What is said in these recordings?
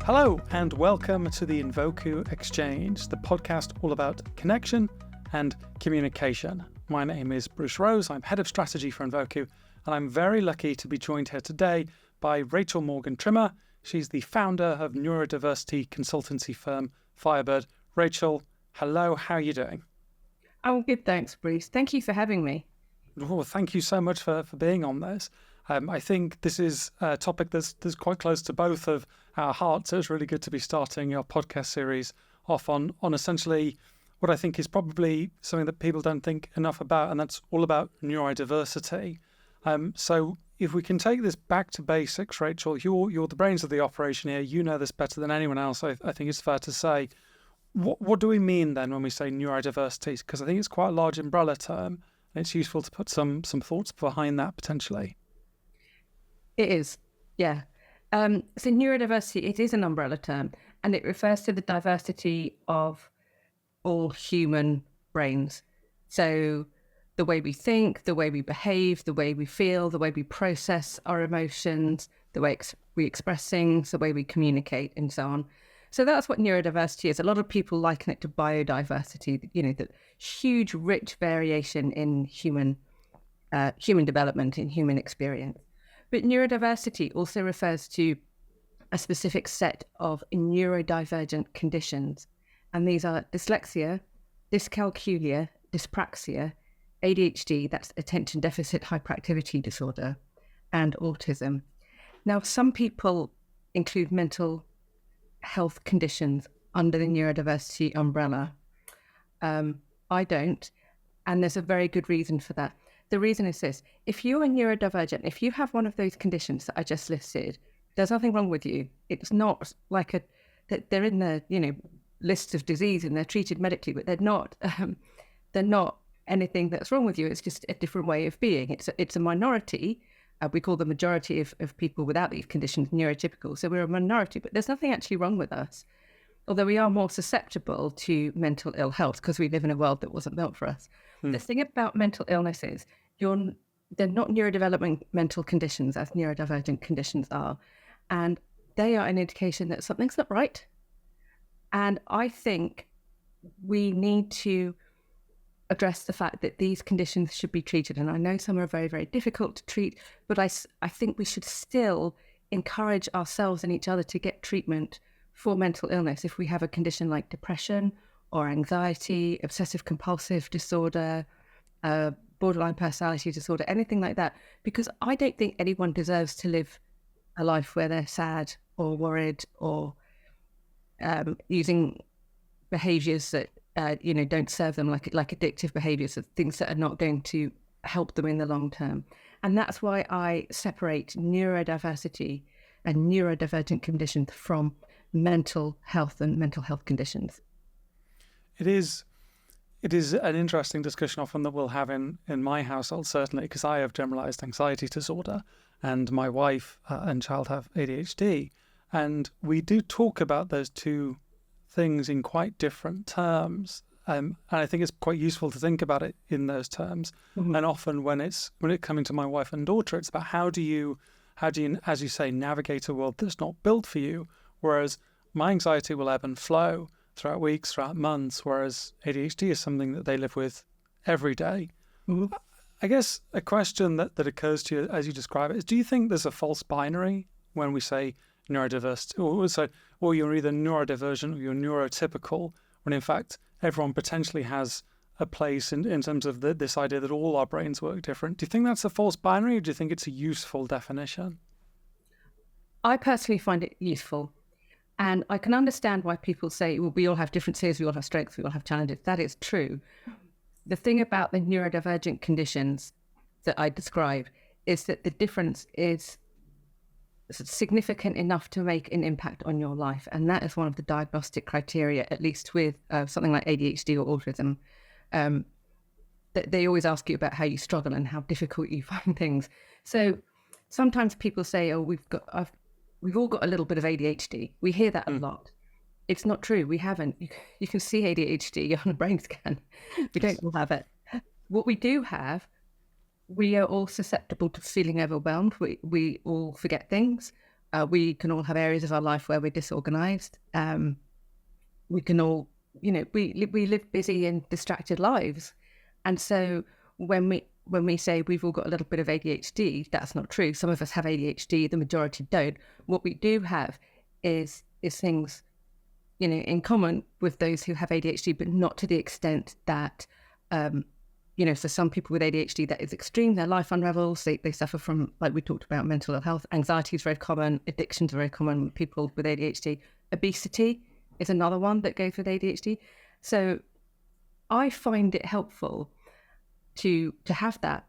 Hello and welcome to the Envoku Exchange, the podcast all about connection and communication. My name is Bruce Rose, I'm Head of Strategy for Envoku, and I'm very lucky to be joined here today by Rachel Morgan-Trimmer. She's the founder of neurodiversity consultancy firm Firebird. Rachel, hello, how are you doing? I'm good, thanks, Bruce. Thank you for having me. Well, thank you so much for being on this. I think this is a topic that's quite close to both of our hearts. So it's really good to be starting our podcast series off on essentially what I think is probably something that people don't think enough about, and that's all about neurodiversity. So if we can take this back to basics, Rachel, you're the brains of the operation here. You know this better than anyone else, I think it's fair to say. What do we mean then when we say neurodiversity? Because I think it's quite a large umbrella term, and it's useful to put some thoughts behind that potentially. It is, yeah. So neurodiversity, it is an umbrella term, and it refers to the diversity of all human brains. So the way we think, the way we behave, the way we feel, the way we process our emotions, the way we express things, the way we communicate, and so on. So that's what neurodiversity is. A lot of people liken it to biodiversity, the huge, rich variation in human development, in human experience. But neurodiversity also refers to a specific set of neurodivergent conditions. And these are dyslexia, dyscalculia, dyspraxia, ADHD, that's attention deficit hyperactivity disorder, and autism. Now, some people include mental health conditions under the neurodiversity umbrella. I don't, and there's a very good reason for that. The reason is this: if you are neurodivergent, if you have one of those conditions that I just listed, there's nothing wrong with you. It's not like that they're in the list of disease and they're treated medically, but they're not anything that's wrong with you. It's just a different way of being. It's a minority. We call the majority of people without these conditions neurotypical. So we're a minority, but there's nothing actually wrong with us. Although we are more susceptible to mental ill health because we live in a world that wasn't built for us. The thing about mental illness is they're not neurodevelopmental conditions as neurodivergent conditions are. And they are an indication that something's not right. And I think we need to address the fact that these conditions should be treated. And I know some are very, very difficult to treat, but I think we should still encourage ourselves and each other to get treatment for mental illness if we have a condition like depression or anxiety, obsessive compulsive disorder, borderline personality disorder, anything like that, because I don't think anyone deserves to live a life where they're sad or worried or using behaviours that don't serve them, like addictive behaviours, things that are not going to help them in the long term. And that's why I separate neurodiversity and neurodivergent conditions from mental health and mental health conditions. It is an interesting discussion often that we'll have in my household, certainly, because I have generalized anxiety disorder and my wife and child have ADHD. And we do talk about those two things in quite different terms. And I think it's quite useful to think about it in those terms. Mm-hmm. And often when it's coming to my wife and daughter, it's about how do you, as you say, navigate a world that's not built for you. Whereas my anxiety will ebb and flow throughout weeks, throughout months, whereas ADHD is something that they live with every day. Mm-hmm. I guess a question that occurs to you as you describe it is, do you think there's a false binary when we say neurodiversity, or you're either neurodivergent or you're neurotypical, when in fact everyone potentially has a place in terms of this idea that all our brains work different? Do you think that's a false binary, or do you think it's a useful definition? I personally find it useful. And I can understand why people say, well, we all have differences, we all have strengths, we all have challenges. That is true. The thing about the neurodivergent conditions that I describe is that the difference is significant enough to make an impact on your life. And that is one of the diagnostic criteria, at least with something like ADHD or autism. They always ask you about how you struggle and how difficult you find things. So sometimes people say, oh, we've all got a little bit of ADHD. We hear that a lot. It's not true. We haven't. You can see ADHD on a brain scan. We don't all have it. What we do have, we are all susceptible to feeling overwhelmed. We all forget things. We can all have areas of our life where we're disorganized. We can all, we live busy and distracted lives. And so when we say we've all got a little bit of ADHD, that's not true. Some of us have ADHD, the majority don't. What we do have is things, in common with those who have ADHD, but not to the extent that, for some people with ADHD, that is extreme. Their life unravels. They suffer from, like we talked about, mental health. Anxiety is very common. Addictions are very common with people with ADHD. Obesity is another one that goes with ADHD. So I find it helpful to have that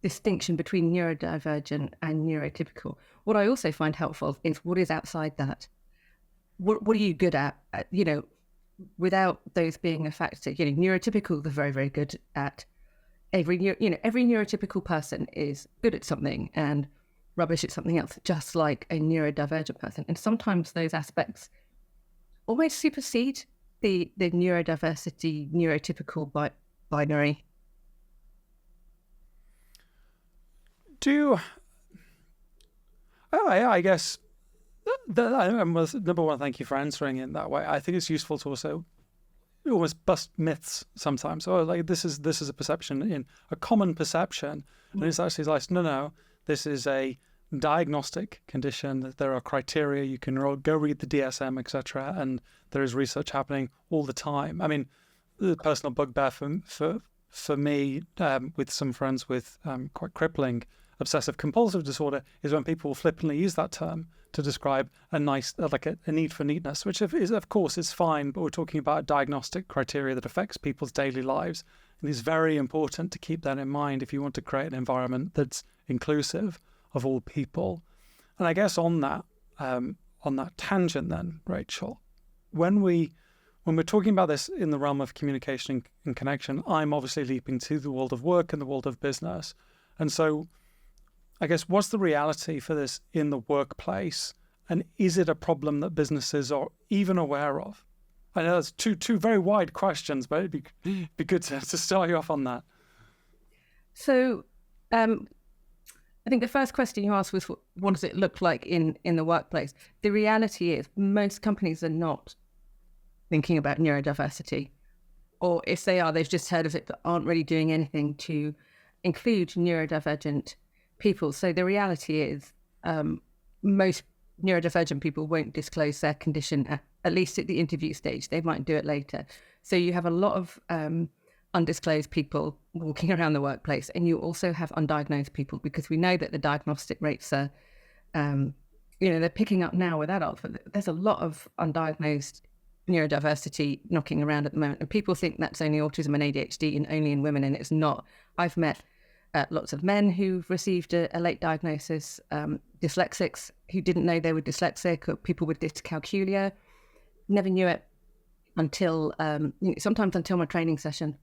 distinction between neurodivergent and neurotypical. What I also find helpful is what is outside that. What are you good at? Without those being a factor. Neurotypical, they're very, very good at every neurotypical person is good at something and rubbish at something else, just like a neurodivergent person. And sometimes those aspects almost supersede the neurodiversity, neurotypical binary. I guess number one, thank you for answering it that way. I think it's useful to also almost bust myths sometimes. This is a perception, a common perception, and it's actually like, no, this is a diagnostic condition. That there are criteria, you can go read the DSM, etc., and there is research happening all the time. I mean, the personal bugbear for me, with some friends with quite crippling obsessive compulsive disorder, is when people flippantly use that term to describe a need for neatness, which is, of course, is fine, but we're talking about diagnostic criteria that affects people's daily lives. And it's very important to keep that in mind if you want to create an environment that's inclusive of all people. And I guess on that tangent then, Rachel, when we're talking about this in the realm of communication and connection, I'm obviously leaping to the world of work and the world of business. And so I guess, what's the reality for this in the workplace? And is it a problem that businesses are even aware of? I know that's two very wide questions, but it'd be good to start you off on that. So I think the first question you asked was, what does it look like in the workplace? The reality is most companies are not thinking about neurodiversity. Or if they are, they've just heard of it, but aren't really doing anything to include neurodivergent people. So the reality is most neurodivergent people won't disclose their condition, at least at the interview stage. They might do it later. So you have a lot of undisclosed people walking around the workplace, and you also have undiagnosed people, because we know that the diagnostic rates are, they're picking up now with adults, but there's a lot of undiagnosed neurodiversity knocking around at the moment. And people think that's only autism and ADHD and only in women, and it's not. I've met lots of men who've received a late diagnosis, dyslexics who didn't know they were dyslexic, or people with dyscalculia, never knew it until, sometimes until my training session.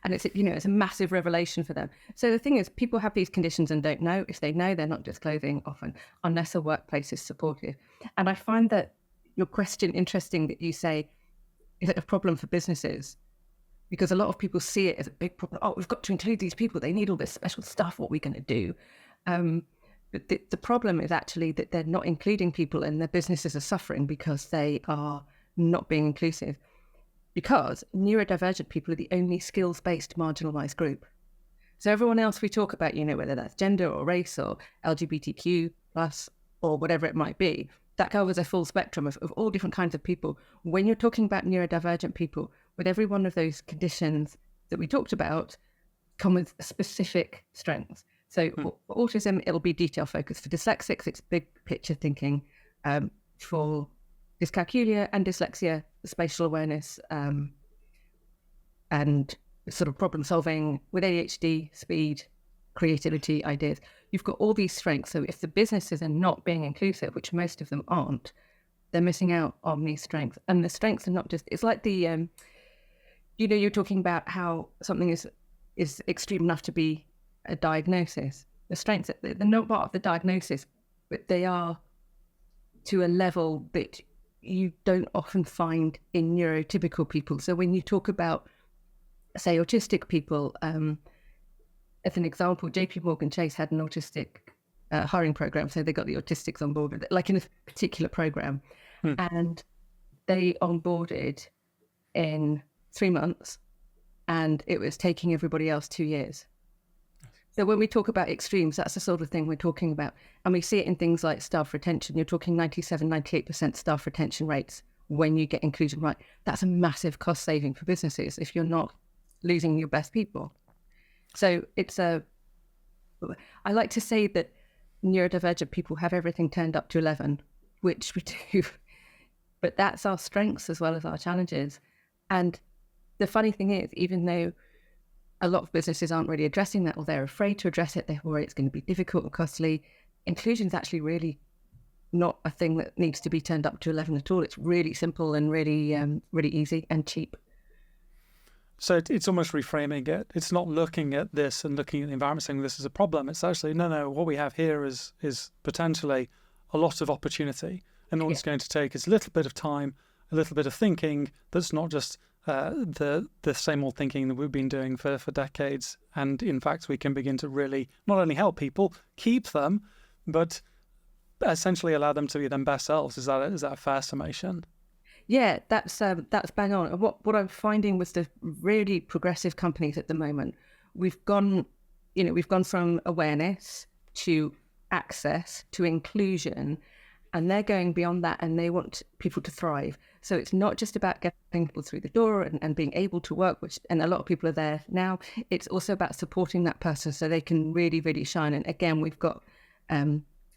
And it's a massive revelation for them. So the thing is, people have these conditions and don't know. If they know, they're not disclosing often, unless a workplace is supportive. And I find that your question interesting, that you say, is it a problem for businesses? Because a lot of people see it as a big problem. Oh, we've got to include these people. They need all this special stuff. What are we going to do? But the problem is actually that they're not including people, and their businesses are suffering because they are not being inclusive. Because neurodivergent people are the only skills-based marginalised group. So everyone else we talk about, whether that's gender or race or LGBTQ plus or whatever it might be, that covers a full spectrum of all different kinds of people. When you're talking about neurodivergent people, with every one of those conditions that we talked about, come with specific strengths. So for autism, it'll be detail focused. For dyslexics, it's big picture thinking. For dyscalculia and dyslexia, spatial awareness and sort of problem solving. With ADHD, speed, creativity, ideas. You've got all these strengths. So if the businesses are not being inclusive, which most of them aren't, they're missing out on these strengths. And the strengths are not just, it's like the, you're talking about how something is extreme enough to be a diagnosis. The strengths, they're not part of the diagnosis, but they are to a level that you don't often find in neurotypical people. So when you talk about, say, autistic people, as an example, JP Morgan Chase had an autistic hiring program. So they got the autistics on board, like in a particular program. And they onboarded in 3 months, and it was taking everybody else 2 years. So when we talk about extremes, that's the sort of thing we're talking about. And we see it in things like staff retention. You're talking 97, 98% staff retention rates when you get inclusion right. That's a massive cost saving for businesses if you're not losing your best people. So I like to say that neurodivergent people have everything turned up to 11, which we do. But that's our strengths as well as our challenges. And the funny thing is, even though a lot of businesses aren't really addressing that, or they're afraid to address it, they're worried it's going to be difficult and costly, inclusion is actually really not a thing that needs to be turned up to 11 at all. It's really simple and really easy and cheap. So it's almost reframing it. It's not looking at this and looking at the environment saying this is a problem. It's actually, no, what we have here is potentially a lot of opportunity. And all it's going to take is a little bit of time, a little bit of thinking that's not just the same old thinking that we've been doing for decades. And in fact, we can begin to really not only help people, keep them, but essentially allow them to be their best selves. Is that a fair summation? Yeah, that's bang on. What I'm finding with the really progressive companies at the moment, we've gone from awareness to access to inclusion, and they're going beyond that, and they want people to thrive. So it's not just about getting people through the door and being able to work, and a lot of people are there now. It's also about supporting that person so they can really, really shine. And again, we've got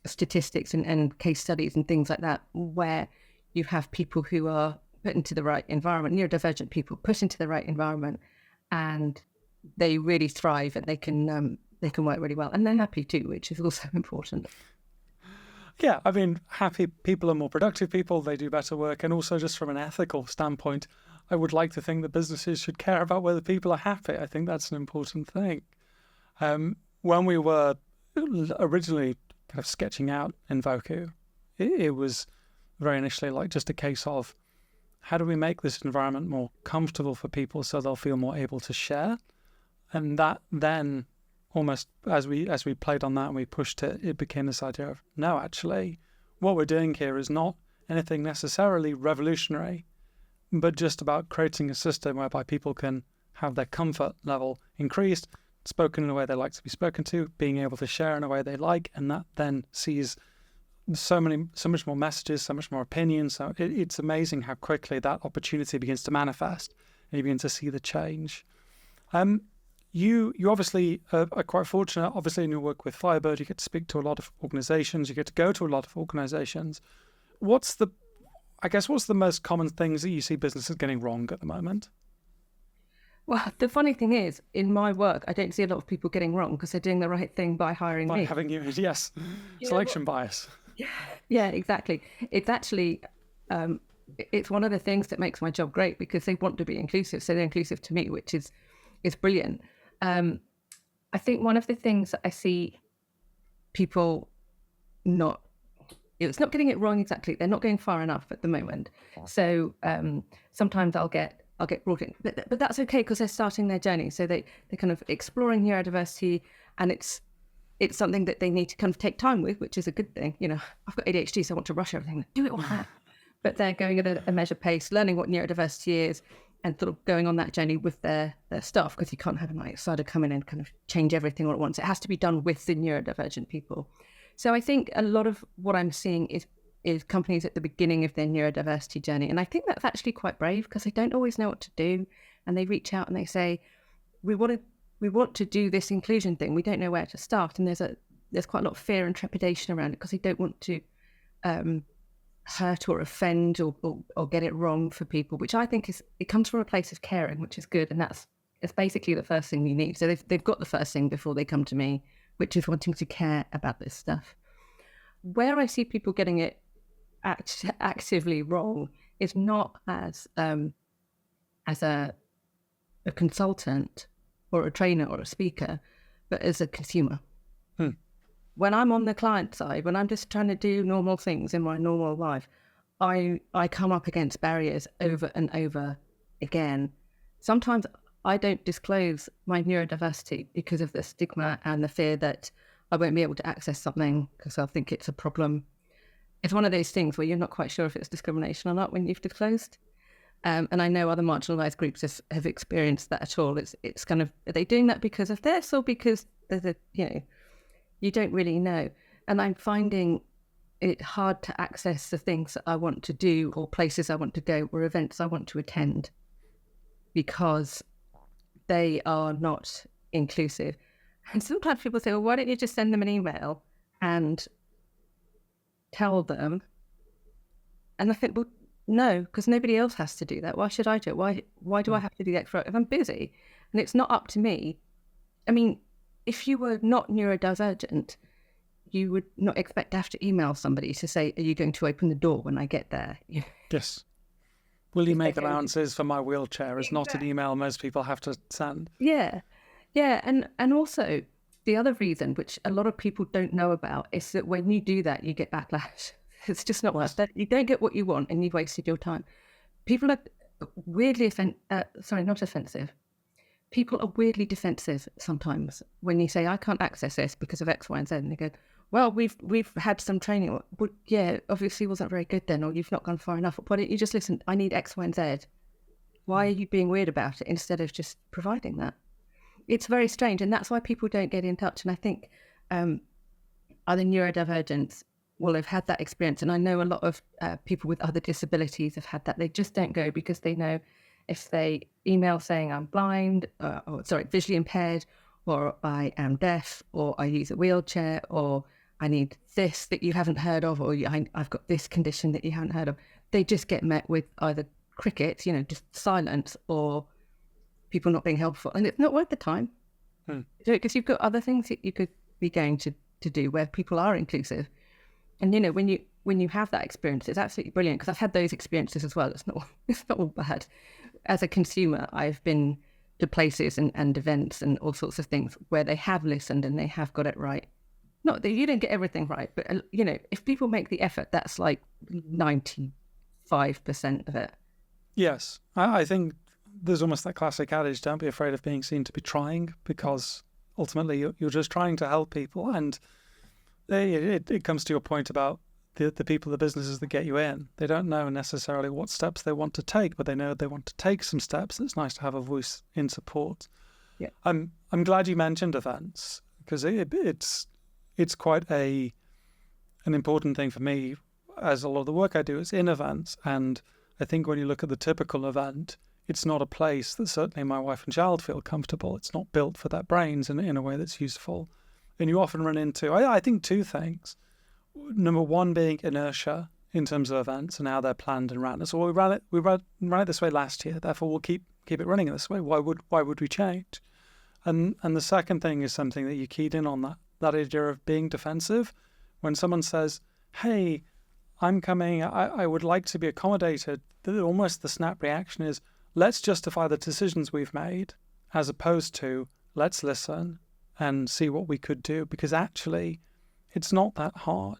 statistics and case studies and things like that where you have people who are put into the right environment, neurodivergent people put into the right environment, and they really thrive, and they can work really well, and they're happy too, which is also important. Yeah, I mean, happy people are more productive people, they do better work. And also just from an ethical standpoint, I would like to think that businesses should care about whether people are happy. I think that's an important thing. When we were originally kind of sketching out Envoku, it was very initially like just a case of how do we make this environment more comfortable for people so they'll feel more able to share? And that then almost as we played on that and we pushed it, it became this idea of, no, actually, what we're doing here is not anything necessarily revolutionary, but just about creating a system whereby people can have their comfort level increased, spoken in a way they like to be spoken to, being able to share in a way they like, and that then sees so much more messages, so much more opinions. So it's amazing how quickly that opportunity begins to manifest and you begin to see the change. You obviously are quite fortunate. Obviously, in your work with Firebird, you get to speak to a lot of organizations. You get to go to a lot of organizations. What's the most common things that you see businesses getting wrong at the moment? Well, the funny thing is, in my work, I don't see a lot of people getting wrong because they're doing the right thing by hiring me. By having you, yes. Selection bias. Yeah, exactly. It's actually, it's one of the things that makes my job great because they want to be inclusive. So they're inclusive to me, which is brilliant. I think one of the things that I see people it's not getting it wrong exactly. They're not going far enough at the moment. So sometimes I'll get brought in, but that's okay because they're starting their journey. So they're kind of exploring neurodiversity, and it's something that they need to kind of take time with, which is a good thing. I've got ADHD, so I want to rush everything. Do it all that. But they're going at a measured pace, learning what neurodiversity is, and sort of going on that journey with their staff, because you can't have an outsider come in and kind of change everything all at once. It has to be done with the neurodivergent people. So I think a lot of what I'm seeing is companies at the beginning of their neurodiversity journey. And I think that's actually quite brave because they don't always know what to do. And they reach out and they say, we want to do this inclusion thing. We don't know where to start. And there's quite a lot of fear and trepidation around it because they don't want to hurt or offend or get it wrong for people, which I think it comes from a place of caring, which is good. And it's basically the first thing you need. So they've got the first thing before they come to me, which is wanting to care about this stuff. Where I see people getting it actively wrong is not as a consultant or a trainer or a speaker, but as a consumer. When I'm on the client side, when I'm just trying to do normal things in my normal life, I come up against barriers over and over again. Sometimes I don't disclose my neurodiversity because of the stigma and the fear that I won't be able to access something because I'll think it's a problem. It's one of those things where you're not quite sure if it's discrimination or not when you've disclosed. And I know other marginalised groups have experienced that at all. It's kind of, are they doing that because of this or because there's a, you don't really know. And I'm finding it hard to access the things that I want to do or places I want to go or events I want to attend because they are not inclusive. And sometimes people say, well, why don't you just send them an email and tell them? And I think, well, no, because nobody else has to do that. Why should I do it? Why do I have to do that if I'm busy? And it's not up to me. I mean, if you were not neurodivergent, you would not expect to have to email somebody to say, are you going to open the door when I get there? Yes. Will you make allowances for my wheelchair is not an email most people have to send. Yeah. Yeah. And also the other reason, which a lot of people don't know about, is that when you do that, you get backlash. It's just not worth it. You don't get what you want and you've wasted your time. People are weirdly not offensive. People are weirdly defensive sometimes when you say, I can't access this because of X, Y, and Z. And they go, well, we've had some training. Well, yeah, obviously wasn't very good then, or you've not gone far enough. Why don't you just listen? I need X, Y, and Z. Why are you being weird about it instead of just providing that? It's very strange. And that's why people don't get in touch. And I think other neurodivergents will have had that experience. And I know a lot of people with other disabilities have had that. They just don't go because they know if they email saying I'm blind, visually impaired, or I am deaf, or I use a wheelchair, or I need this that you haven't heard of, or I've got this condition that you haven't heard of, they just get met with either crickets, just silence, or people not being helpful. And it's not worth the time. Because you've got other things that you could be going to do where people are inclusive. And, when you have that experience, it's absolutely brilliant because I've had those experiences as well. It's not all bad. As a consumer, I've been to places and events and all sorts of things where they have listened and they have got it right. Not that you don't get everything right, but, if people make the effort, that's like 95% of it. Yes. I think there's almost that classic adage, don't be afraid of being seen to be trying, because ultimately you're just trying to help people. And it comes to your point about the people, the businesses that get you in. They don't know necessarily what steps they want to take, but they know they want to take some steps. It's nice to have a voice in support. Yeah, I'm glad you mentioned events because it's quite an important thing for me, as a lot of the work I do is in events. And I think when you look at the typical event, it's not a place that certainly my wife and child feel comfortable. It's not built for their brains in a way that's useful. And you often run into, I think, two things. Number one being inertia in terms of events and how they're planned and ran. So we ran it this way last year, therefore we'll keep it running this way. Why would we change? And the second thing is something that you keyed in on, that idea of being defensive. When someone says, hey, I'm coming, I would like to be accommodated, almost the snap reaction is, let's justify the decisions we've made, as opposed to let's listen and see what we could do, because actually it's not that hard.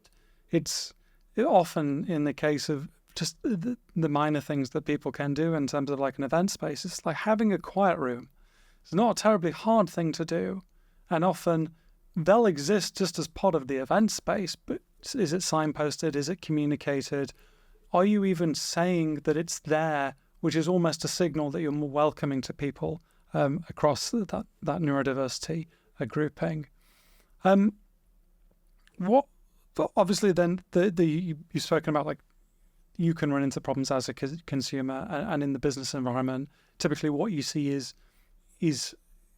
It's often in the case of just the minor things that people can do in terms of like an event space. It's like having a quiet room. It's not a terribly hard thing to do. And often they'll exist just as part of the event space, but is it signposted? Is it communicated? Are you even saying that it's there, which is almost a signal that you're more welcoming to people across that neurodiversity grouping? What obviously then you've spoken about, like, you can run into problems as a consumer and in the business environment. Typically, what you see is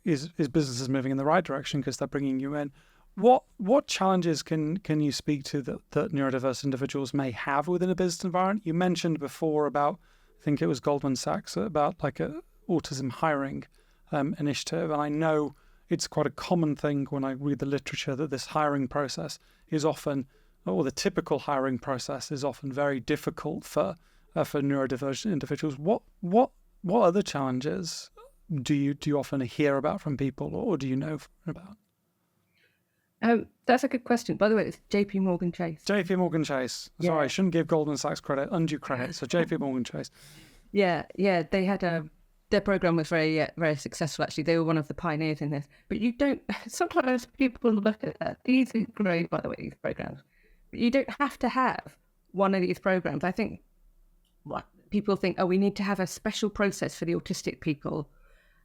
businesses moving in the right direction because they're bringing you in. What challenges can you speak to that neurodiverse individuals may have within a business environment? You mentioned before about, I think it was Goldman Sachs, about like a autism hiring initiative, and I know it's quite a common thing when I read the literature that this hiring process is often, or the typical hiring process is often very difficult for neurodivergent individuals. What other challenges do you often hear about from people, or do you know about? That's a good question. By the way, it's JP Morgan Chase. JP Morgan Chase. Yeah. Sorry, I shouldn't give Goldman Sachs undue credit. So JP Morgan Chase. Yeah. They their program was very successful. Actually, they were one of the pioneers in this. But you don't. Sometimes people look at that. These are great, by the way, these programs. But you don't have to have one of these programs. I think people think, oh, we need to have a special process for the autistic people,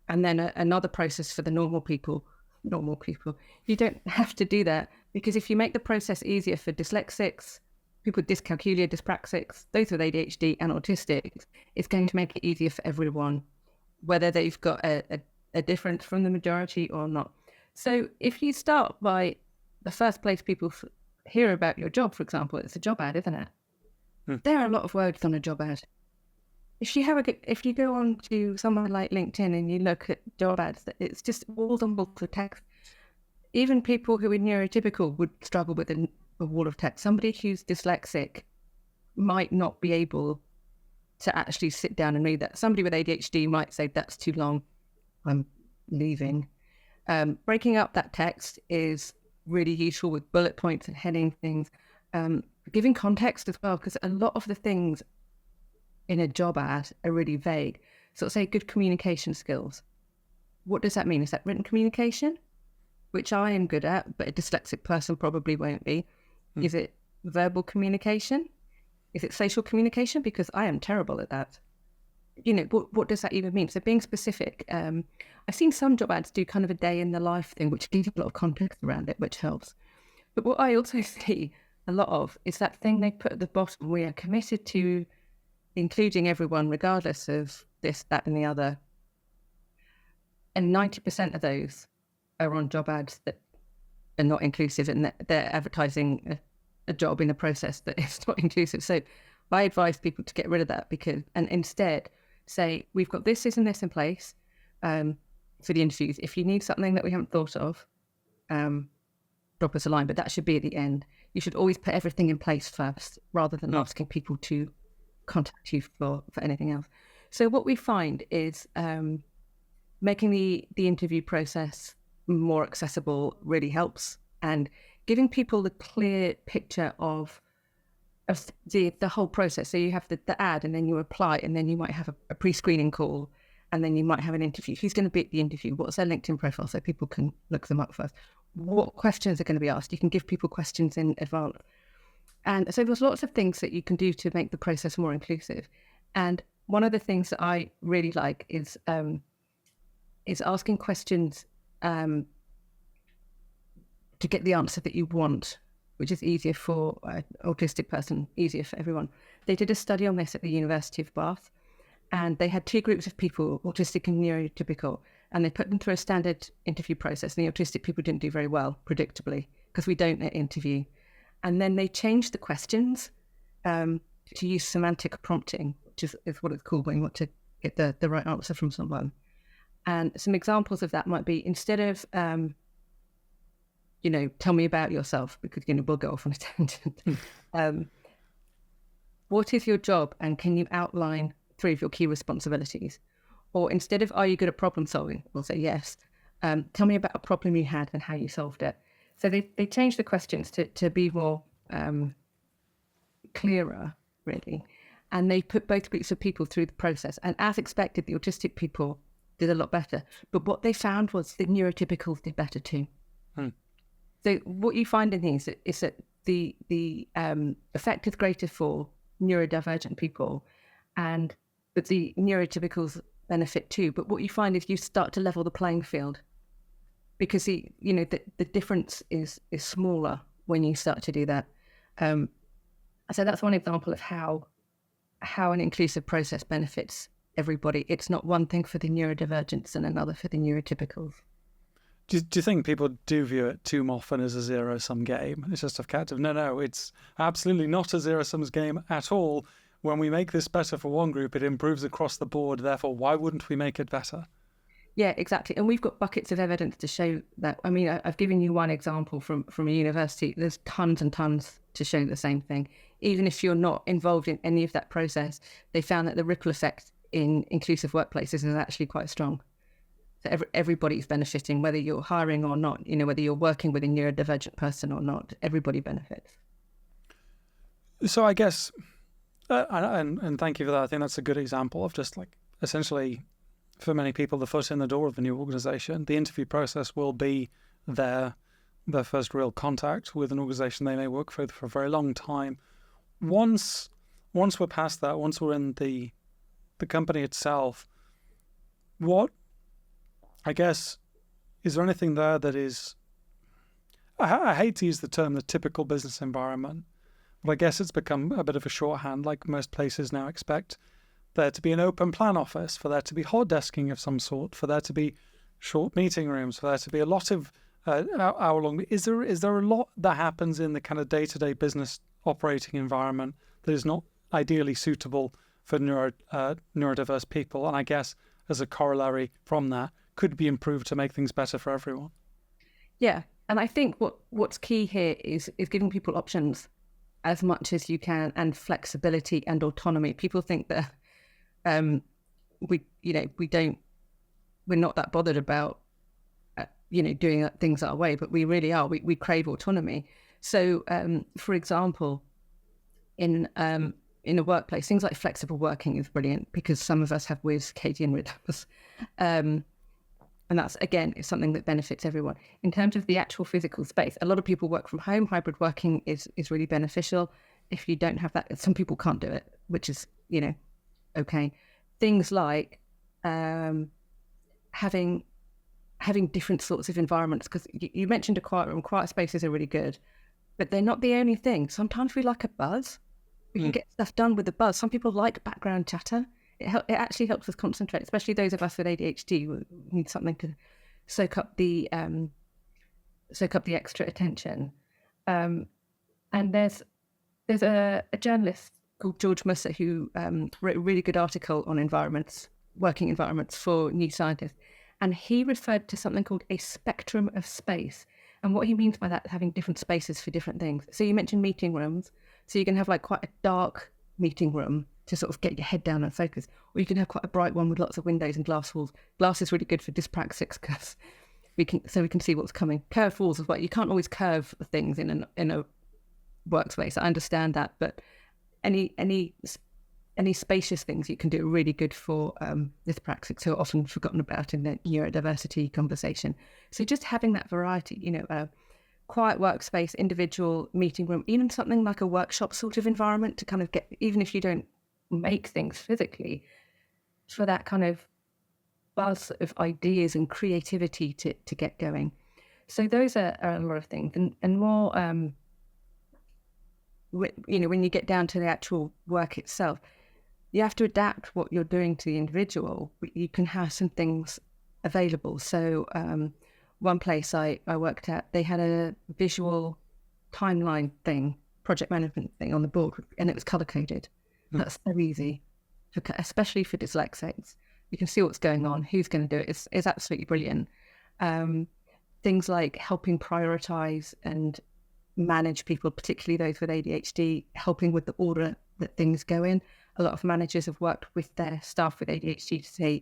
and then another process for the normal people. You don't have to do that, because if you make the process easier for dyslexics, people with dyscalculia, dyspraxics, those with ADHD and autistics, it's going to make it easier for everyone, whether they've got a difference from the majority or not. So if you start by the first place people hear about your job, for example, it's a job ad, isn't it? There are a lot of words on a job ad. If you go on to somewhere like LinkedIn and you look at job ads, it's just walls and walls of text. Even people who are neurotypical would struggle with a wall of text. Somebody who's dyslexic might not be able to actually sit down and read that. Somebody with ADHD might say, that's too long, I'm leaving. Breaking up that text is really useful with bullet points and heading things. Giving context as well, because a lot of the things in a job ad are really vague. So say good communication skills. What does that mean? Is that written communication, which I am good at, but a dyslexic person probably won't be? Is it verbal communication? Is it social communication? Because I am terrible at that. What does that even mean? So being specific. I've seen some job ads do kind of a day in the life thing, which gives a lot of context around it, which helps. But what I also see a lot of is that thing they put at the bottom: we are committed to including everyone regardless of this, that and the other. And 90% of those are on job ads that are not inclusive, and they're advertising a job in a process that is not inclusive. So I advise people to get rid of that, and instead say, we've got this and this in place for the interviews. If you need something that we haven't thought of, drop us a line, but that should be at the end. You should always put everything in place first, rather than asking people to contact you for anything else. So what we find is making the interview process more accessible really helps, and giving people the clear picture of the whole process. So you have the ad, and then you apply, and then you might have a pre-screening call, and then you might have an interview. Who's going to be at the interview? What's their LinkedIn profile, so people can look them up first? What questions are going to be asked? You can give people questions in advance. And so there's lots of things that you can do to make the process more inclusive. And one of the things that I really like is asking questions to get the answer that you want, which is easier for an autistic person, easier for everyone. They did a study on this at the University of Bath, and they had two groups of people, autistic and neurotypical, and they put them through a standard interview process. And the autistic people didn't do very well, predictably, because we don't interview. And then they changed the questions to use semantic prompting, which is what it's called when you want to get the right answer from someone. And some examples of that might be, instead of, tell me about yourself, because, we'll go off on a tangent. What is your job, and can you outline 3 of your key responsibilities? Or instead of, are you good at problem solving? We'll say yes. Tell me about a problem you had and how you solved it. So they changed the questions to be more clearer, really. And they put both groups of people through the process. And as expected, the autistic people did a lot better. But what they found was the neurotypicals did better too. So what you find in these is that the effect is greater for neurodivergent people, and that the neurotypicals benefit too. But what you find is you start to level the playing field, because the difference is smaller when you start to do that. So that's one example of how an inclusive process benefits everybody. It's not one thing for the neurodivergents and another for the neurotypicals. Do you think people do view it too often as a zero-sum game? It's just a cat of, no, it's absolutely not a zero-sum game at all. When we make this better for one group, it improves across the board. Therefore, why wouldn't we make it better? Yeah, exactly. And we've got buckets of evidence to show that. I mean, I've given you one example from a university. There's tons and tons to show the same thing. Even if you're not involved in any of that process, they found that the ripple effect in inclusive workplaces is actually quite strong. So everybody's benefiting, whether you're hiring or not, whether you're working with a neurodivergent person or not, everybody benefits. So I guess, and thank you for that. I think that's a good example of just like essentially for many people, the foot in the door of the new organisation. The interview process will be their first real contact with an organisation they may work for a very long time. Once we're past that, once we're in the company itself, what, I guess, is there anything there that is, I hate to use the term the typical business environment, but I guess it's become a bit of a shorthand. Like most places now expect there to be an open plan office, for there to be hot desking of some sort, for there to be short meeting rooms, for there to be a lot of hour-long. Is there a lot that happens in the kind of day-to-day business operating environment that is not ideally suitable for neurodiverse people? And I guess as a corollary from that, could be improved to make things better for everyone. Yeah, and I think what's key here is giving people options as much as you can, and flexibility and autonomy. People think that we're not that bothered about doing things our way, but we really are. We crave autonomy. So, for example, in a workplace, things like flexible working is brilliant, because some of us have weird circadian rhythms. And that's, again, is something that benefits everyone. In terms of the actual physical space, a lot of people work from home. Hybrid working is really beneficial. If you don't have that, some people can't do it, which is, okay. Things like having different sorts of environments, because you mentioned a quiet room. Quiet spaces are really good, but they're not the only thing. Sometimes we like a buzz. We can get stuff done with a buzz. Some people like background chatter. It actually helps us concentrate, especially those of us with ADHD who need something to soak up the extra attention. And there's a journalist called George Musser who wrote a really good article on working environments for New Scientist, and he referred to something called a spectrum of space. And what he means by that is having different spaces for different things. So you mentioned meeting rooms, so you can have like quite a dark meeting room to sort of get your head down and focus, or you can have quite a bright one with lots of windows and glass walls. Glass is really good for dyspraxics because we can see what's coming. Curved walls as well. You can't always curve things in a workspace. I understand that, but any spacious things you can do are really good for dyspraxics, who are often forgotten about in the neurodiversity conversation. So just having that variety, quiet workspace, individual meeting room, even something like a workshop sort of environment to kind of get, even if you don't make things physically, for that kind of buzz of ideas and creativity to get going. So those are a lot of things, and more, when you get down to the actual work itself, you have to adapt what you're doing to the individual. You can have some things available. So one place I worked at, they had a visual timeline thing, project management thing on the board, and it was color-coded. That's so easy, especially for dyslexics. You can see what's going on, who's going to do it. It's absolutely brilliant. Things like helping prioritize and manage people, particularly those with ADHD, helping with the order that things go in. A lot of managers have worked with their staff with ADHD to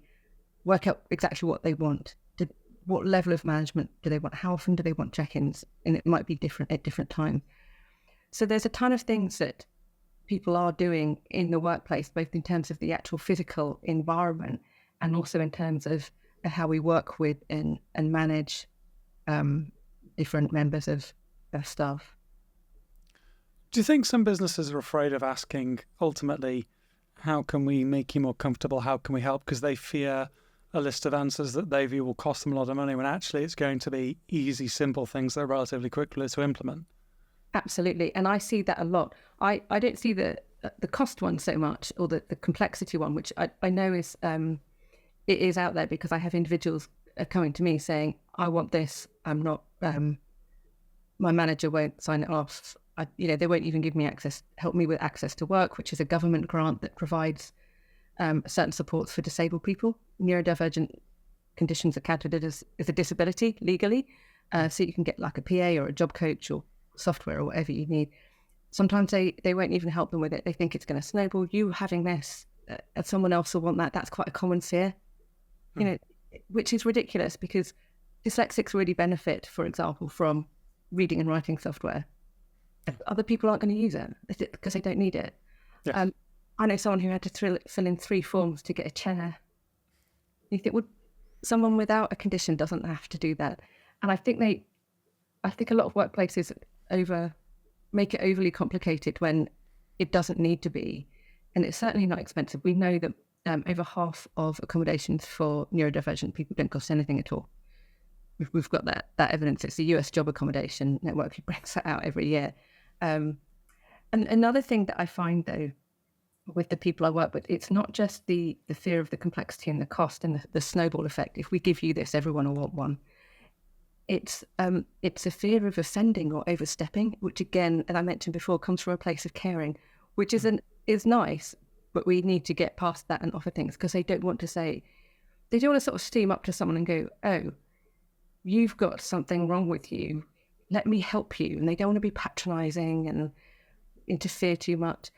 work out exactly what they want. What level of management do they want? How often do they want check-ins? And it might be different at different times. So there's a ton of things that people are doing in the workplace, both in terms of the actual physical environment and also in terms of how we work with and manage different members of staff. Do you think some businesses are afraid of asking, ultimately, how can we make you more comfortable? How can we help? Because they fear a list of answers that they view will cost them a lot of money, when actually it's going to be easy, simple things that are relatively quickly to implement. Absolutely. And I see that a lot. I don't see the cost one so much, or the complexity one, which I know is it is out there, because I have individuals coming to me saying, I want this. I'm not, my manager won't sign it off. They won't even give me help me with access to work, which is a government grant that provides certain supports for disabled people. Neurodivergent conditions are counted as a disability legally. So you can get like a PA or a job coach or software or whatever you need. Sometimes they won't even help them with it. They think it's going to snowball. You having this, and someone else will want that. That's quite a common fear, which is ridiculous, because dyslexics really benefit, for example, from reading and writing software. Other people aren't going to use it because they don't need it. Yes. I know someone who had to fill in 3 forms to get a chair You think, well, someone without a condition doesn't have to do that. And I think a lot of workplaces make it overly complicated when it doesn't need to be. And it's certainly not expensive. We know that over half of accommodations for neurodivergent people don't cost anything at all. We've got that evidence. It's the US Job Accommodation Network who brings that out every year. And another thing that I find, though, with the people I work with, it's not just the fear of the complexity and the cost and the snowball effect. If we give you this, everyone will want one. It's a fear of offending or overstepping, which again, as I mentioned before, comes from a place of caring, which is nice, but we need to get past that and offer things, because they don't want to sort of steam up to someone and go, oh, you've got something wrong with you, let me help you. And they don't want to be patronising and interfere too much.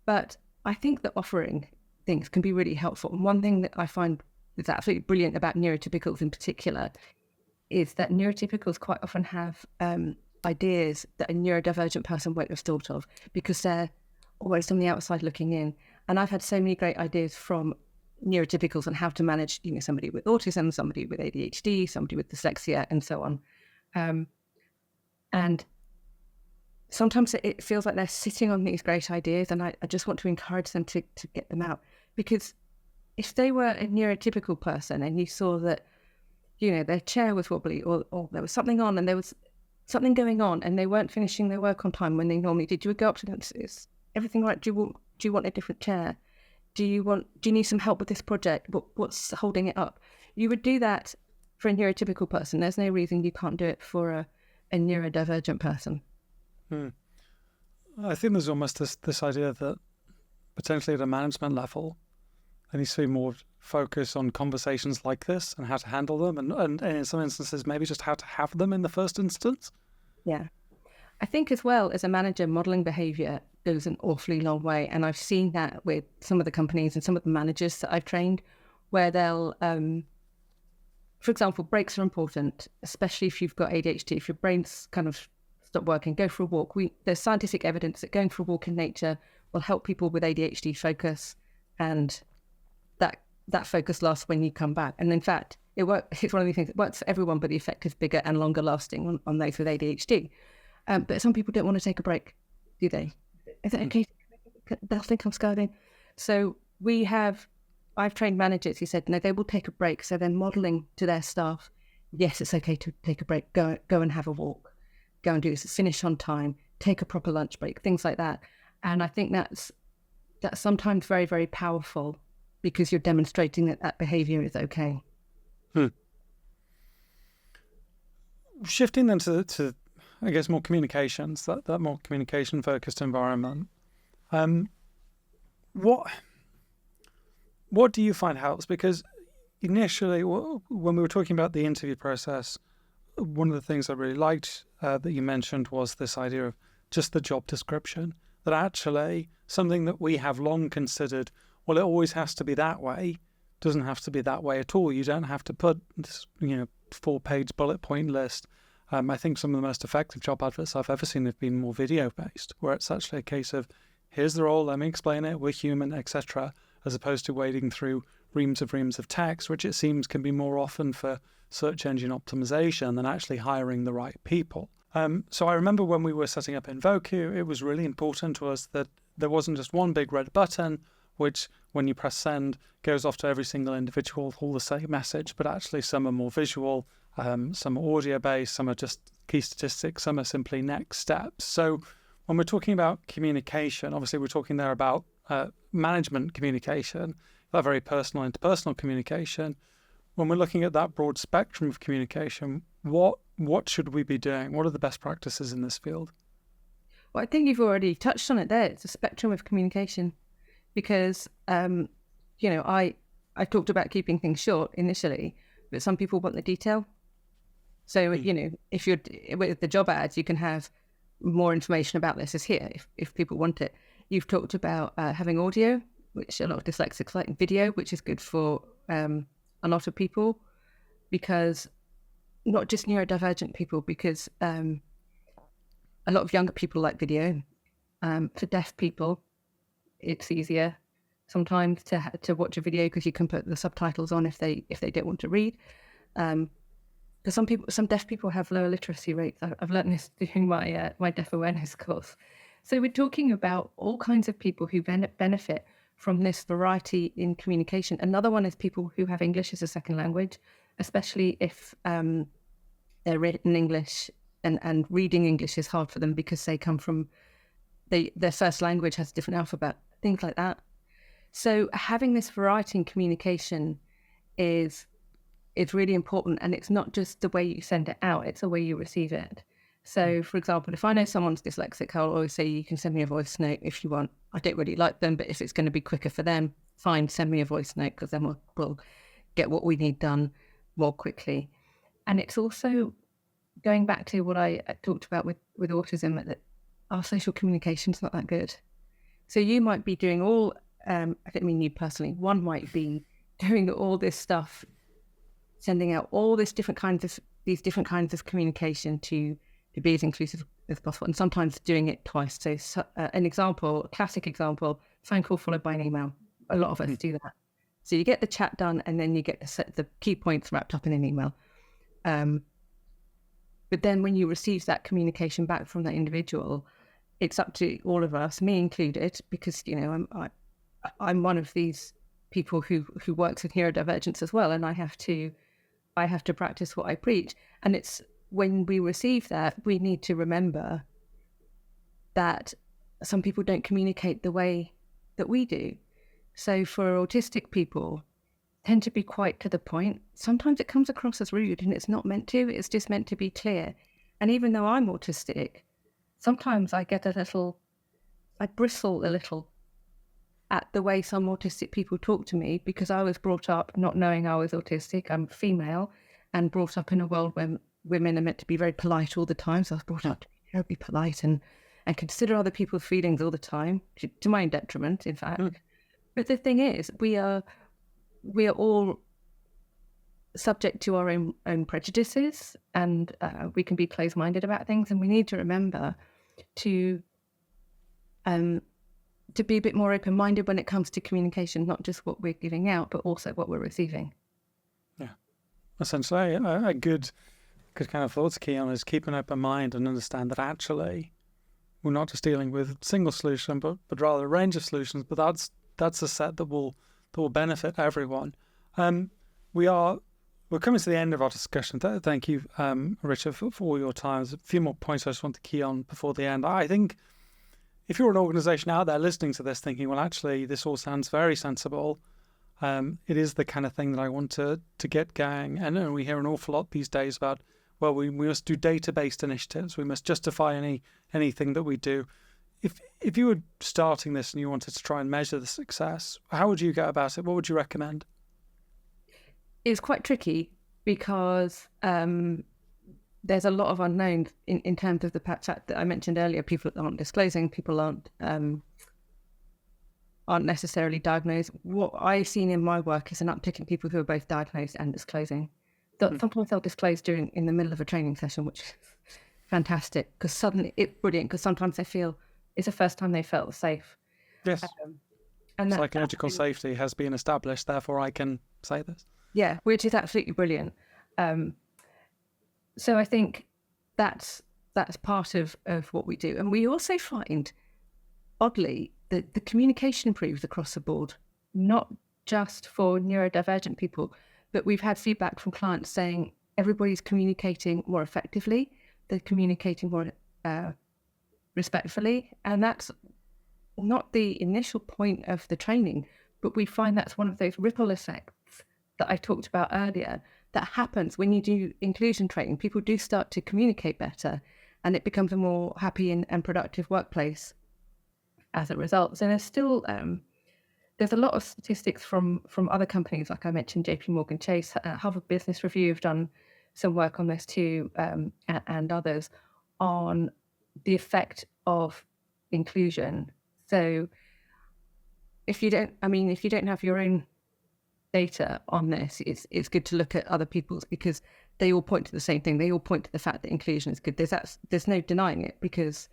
But I think that offering things can be really helpful. And one thing that I find is absolutely brilliant about neurotypicals in particular is that neurotypicals quite often have ideas that a neurodivergent person won't have thought of, because they're always on the outside looking in. And I've had so many great ideas from neurotypicals on how to manage, somebody with autism, somebody with ADHD, somebody with dyslexia, and so on. And sometimes it feels like they're sitting on these great ideas, and I just want to encourage them to get them out. Because if they were a neurotypical person and you saw that, their chair was wobbly, or there was something on and there was something going on and they weren't finishing their work on time when they normally did, you would go up to them and say, is everything right? Do you want a different chair? Do you need some help with this project? What's holding it up? You would do that for a neurotypical person. There's no reason you can't do it for a neurodivergent person. I think there's almost this idea that potentially at a management level, there needs to be more focus on conversations like this and how to handle them, and in some instances maybe just how to have them in the first instance. Yeah. I think as well, as a manager, modelling behaviour goes an awfully long way. And I've seen that with some of the companies and some of the managers that I've trained, where they'll, for example, breaks are important, especially if you've got ADHD. If your brain's kind of stopped working, go for a walk. There's scientific evidence that going for a walk in nature will help people with ADHD focus, and that focus lasts when you come back. And in fact, it's one of the things that works for everyone, but the effect is bigger and longer lasting on those with ADHD. But some people don't want to take a break, do they? Is it okay? They'll think I'm skiving. So I've trained managers who said, no, they will take a break. So they're modelling to their staff, yes, it's okay to take a break, go and have a walk, go and do this, finish on time, take a proper lunch break, things like that. And I think that's sometimes very, very powerful, because you're demonstrating that behaviour is okay. Shifting then to I guess more communications, that more communication focused environment. What do you find helps? Because initially, when we were talking about the interview process, one of the things I really liked that you mentioned was this idea of just the job description. That actually something that we have long considered, well, it always has to be that way, doesn't have to be that way at all. You don't have to put this, 4-page bullet point list. I think some of the most effective job adverts I've ever seen have been more video-based, where it's actually a case of, here's the role, let me explain it, we're human, etc., as opposed to wading through reams of text, which it seems can be more often for search engine optimization than actually hiring the right people. So I remember when we were setting up Envoku, it was really important to us that there wasn't just one big red button, which when you press send goes off to every single individual, all the same message, but actually some are more visual, some are audio-based, some are just key statistics, some are simply next steps. So when we're talking about communication, obviously we're talking there about management communication, that very personal interpersonal communication. When we're looking at that broad spectrum of communication, what should we be doing? What are the best practices in this field? Well, I think you've already touched on it there. It's a spectrum of communication, because, I talked about keeping things short initially, but some people want the detail. So, if you're with the job ads, you can have more information about this is here if people want it. You've talked about having audio, which a lot of dyslexics like, video, which is good for a lot of people, because not just neurodivergent people, because a lot of younger people like video. For deaf people, it's easier. sometimes to watch a video, because you can put the subtitles on if they don't want to read. Because some deaf people have lower literacy rates. I've learned this doing my deaf awareness course. So we're talking about all kinds of people who benefit from this variety in communication. Another one is people who have English as a second language, especially if they're written English and reading English is hard for them because they come from their first language has a different alphabet, things like that. So having this variety in communication is really important, and it's not just the way you send it out, it's the way you receive it. So, for example, if I know someone's dyslexic, I'll always say, you can send me a voice note if you want. I don't really like them, but if it's going to be quicker for them, fine, send me a voice note, because then we'll get what we need done more quickly. And it's also going back to what I talked about with autism, that our social communication's not that good. So you might be doing all, I don't mean you personally, one might be doing all this stuff, sending out all these different kinds of communication to be as inclusive as possible, and sometimes doing it twice. So a classic example, phone call followed by an email. A lot of us do that. So you get the chat done, and then you get the key points wrapped up in an email. But then when you receive that communication back from that individual, it's up to all of us, me included, because I'm one of these people who works with neurodivergence as well, and I have to practice what I preach. And it's when we receive that, we need to remember that some people don't communicate the way that we do. So for autistic people, tend to be quite to the point. Sometimes it comes across as rude, and it's not meant to. It's just meant to be clear. And even though I'm autistic, sometimes I bristle a little at the way some autistic people talk to me, because I was brought up not knowing I was autistic. I'm female and brought up in a world where women are meant to be very polite all the time. So I was brought up to be terribly polite and consider other people's feelings all the time, to my detriment, in fact. But the thing is, we are all subject to our own prejudices, and we can be closed-minded about things, and we need to remember to be a bit more open-minded when it comes to communication, not just what we're giving out, but also what we're receiving. Yeah, essentially, a good kind of thought to key on is keep an open mind and understand that actually we're not just dealing with a single solution, but rather a range of solutions. But that's a set that will benefit everyone. We're coming to the end of our discussion. Thank you, Richard, for all your time. There's a few more points I just want to key on before the end. I think if you're an organisation out there listening to this thinking, well, actually, this all sounds very sensible, it is the kind of thing that I want to get going. And we hear an awful lot these days about, well, we must do data-based initiatives. We must justify anything that we do. If you were starting this and you wanted to try and measure the success, how would you go about it? What would you recommend? It's quite tricky because there's a lot of unknowns in terms of the chat that I mentioned earlier. People aren't disclosing, people aren't necessarily diagnosed. What I've seen in my work is an uptick in people who are both diagnosed and disclosing. Sometimes they'll disclose in the middle of a training session, which is fantastic, because suddenly it's brilliant, because sometimes they feel it's the first time they felt safe. Yes. And psychological safety has been established, therefore I can say this. Yeah, which is absolutely brilliant. So I think that's part of what we do. And we also find, oddly, that the communication improves across the board, not just for neurodivergent people, but we've had feedback from clients saying everybody's communicating more effectively, they're communicating more respectfully, and that's not the initial point of the training, but we find that's one of those ripple effects that I talked about earlier that happens when you do inclusion training. People do start to communicate better, and it becomes a more happy and productive workplace as a result. So there's still there's a lot of statistics from other companies, like I mentioned, JP Morgan Chase, Harvard Business Review have done some work on this too, and others, on the effect of inclusion. So if you don't have your own data on this, it's good to look at other people's, because they all point to the same thing. They all point to the fact that inclusion is good. There's no denying it, because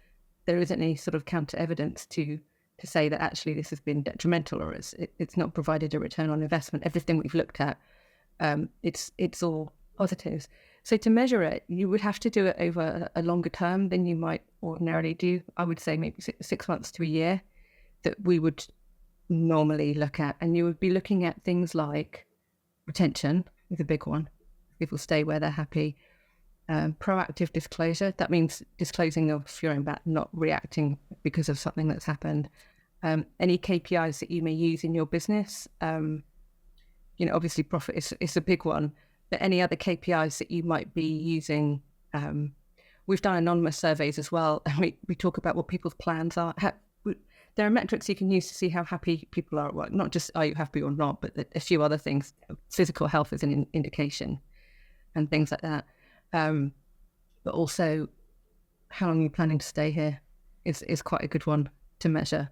there isn't any sort of counter evidence to to say that actually this has been detrimental or it's not provided a return on investment. Everything we've looked at, it's all positives. So to measure it, you would have to do it over a longer term than you might ordinarily do. I would say maybe 6 months to a year that we would normally look at. And you would be looking at things like retention is a big one. People stay where they're happy. Proactive disclosure, that means disclosing of your own bad, not reacting because of something that's happened. Any KPIs that you may use in your business, obviously profit is a big one, but any other KPIs that you might be using. We've done anonymous surveys as well, and we talk about what people's plans are. There are metrics you can use to see how happy people are at work, not just are you happy or not, but a few other things. Physical health is an indication and things like that. But also how long you're planning to stay here is quite a good one to measure.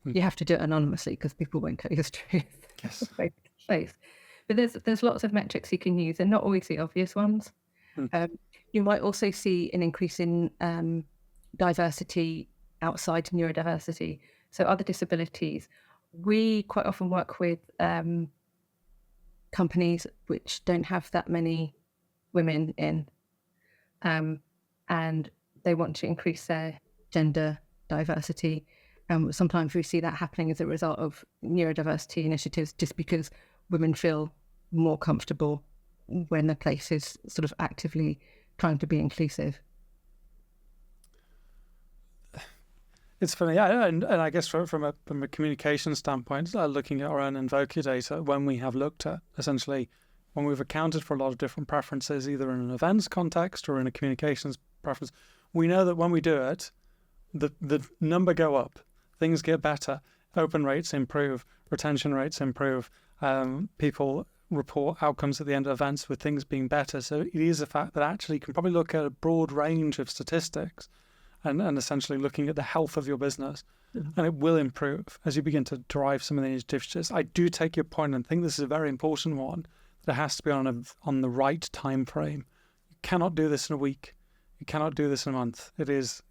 You have to do it anonymously because people won't tell you the truth. Yes. Face to face. But there's lots of metrics you can use, and not always the obvious ones. You might also see an increase in diversity outside neurodiversity, so other disabilities. We quite often work with companies which don't have that many women in, and they want to increase their gender diversity. Sometimes we see that happening as a result of neurodiversity initiatives, just because women feel more comfortable when the place is sort of actively trying to be inclusive. It's funny, yeah, and I guess from a communication standpoint, looking at our own Envoku data, when we have looked at essentially when we've accounted for a lot of different preferences, either in an events context or in a communications preference, we know that when we do it, the number go up, things get better, open rates improve, retention rates improve, people report outcomes at the end of events with things being better. So it is a fact that actually you can probably look at a broad range of statistics and essentially looking at the health of your business, and it will improve as you begin to drive some of these differences. I do take your point and think this is a very important one. That it has to be on the right time frame. You cannot do this in a week. You cannot do this in a month. It is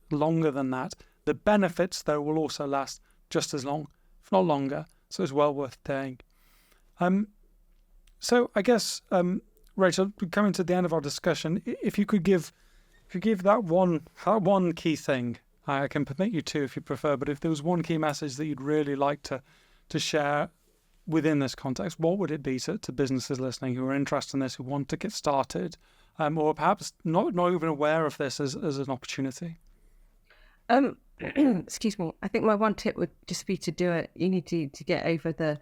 longer than that. The benefits, though, will also last just as long, if not longer. So it's well worth doing. So I guess, Rachel, coming to the end of our discussion, if you could give that one key thing, I can permit you two if you prefer, but if there was one key message that you'd really like to share within this context, what would it be to businesses listening who are interested in this, who want to get started, or perhaps not even aware of this as an opportunity? Excuse me. I think my one tip would just be to do it. You need to get over the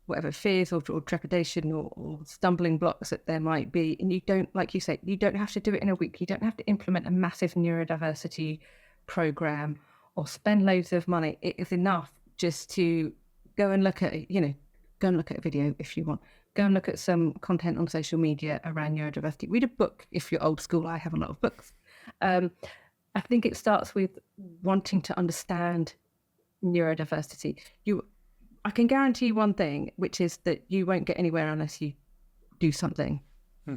whatever fears or trepidation or stumbling blocks that there might be. And you don't, like you said, you don't have to do it in a week. You don't have to implement a massive neurodiversity program or spend loads of money. It is enough just to go and look at, go and look at a video if you want. Go and look at some content on social media around neurodiversity. Read a book if you're old school. I have a lot of books. I think it starts with wanting to understand neurodiversity. I can guarantee you one thing, which is that you won't get anywhere unless you do something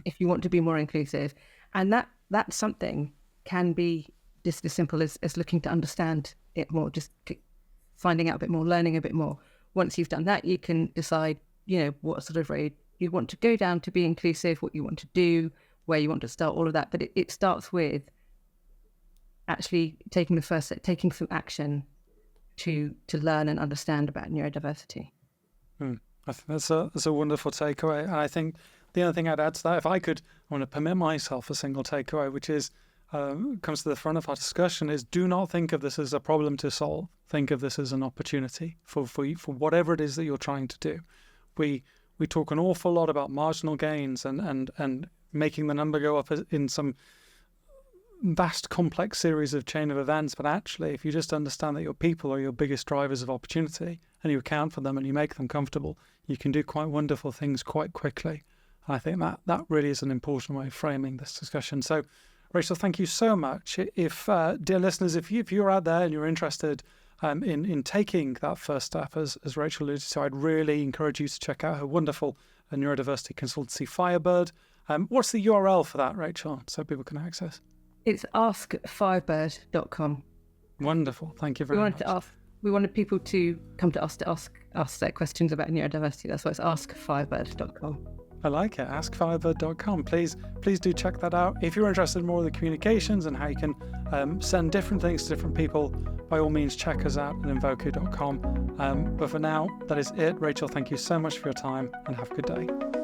if you want to be more inclusive. And that something can be just as simple as looking to understand it more, just finding out a bit more, learning a bit more. Once you've done that, you can decide, what sort of road you want to go down to be inclusive, what you want to do, where you want to start, all of that. But it starts with actually taking the first step, taking some action to learn and understand about neurodiversity. I think that's a wonderful takeaway. And I think the other thing I'd add to that, I want to permit myself a single takeaway, which is comes to the front of our discussion, is do not think of this as a problem to solve. Think of this as an opportunity for whatever it is that you're trying to do. We talk an awful lot about marginal gains and making the number go up in some vast complex series of chain of events, but actually if you just understand that your people are your biggest drivers of opportunity and you account for them and you make them comfortable, you can do quite wonderful things quite quickly. And I think that really is an important way of framing this discussion. So Rachel, thank you so much. If dear listeners, if you're out there and you're interested in taking that first step, as Rachel alluded to, I'd really encourage you to check out her wonderful neurodiversity consultancy, Firebird. What's the URL for that, Rachel, so people can access? It's askfirebird.com. Wonderful. Thank you very much. To ask we wanted people to come to us ask their questions about neurodiversity. That's why it's askfirebird.com. I like it. Askfirebird.com. Please do check that out. If you're interested in more of the communications and how you can send different things to different people, by all means, check us out at Envoku.com. But for now, that is it. Rachel, thank you so much for your time and have a good day.